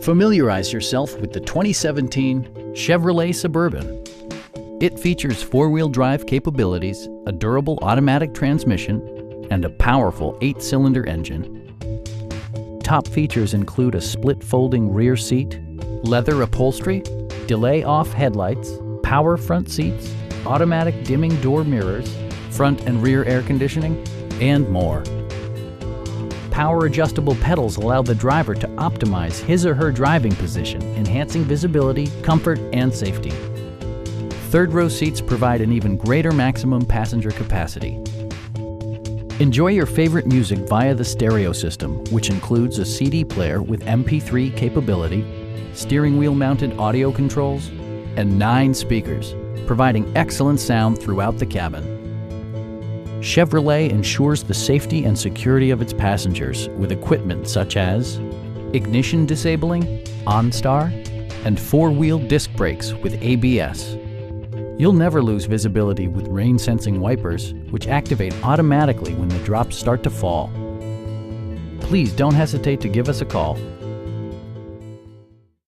Familiarize yourself with the 2017 Chevrolet Suburban. It features four-wheel drive capabilities, a durable automatic transmission, and a powerful 8-cylinder engine. Top features include a split folding rear seat, leather upholstery, delay-off headlights, power front seats, automatic dimming door mirrors, front and rear air conditioning, and more. Power adjustable pedals allow the driver to optimize his or her driving position, enhancing visibility, comfort, and safety. Third row seats provide an even greater maximum passenger capacity. Enjoy your favorite music via the stereo system, which includes a CD player with MP3 capability, steering wheel mounted audio controls, and 9 speakers, providing excellent sound throughout the cabin. Chevrolet ensures the safety and security of its passengers with equipment such as ignition disabling, OnStar, and 4-wheel disc brakes with ABS. You'll never lose visibility with rain-sensing wipers, which activate automatically when the drops start to fall. Please don't hesitate to give us a call.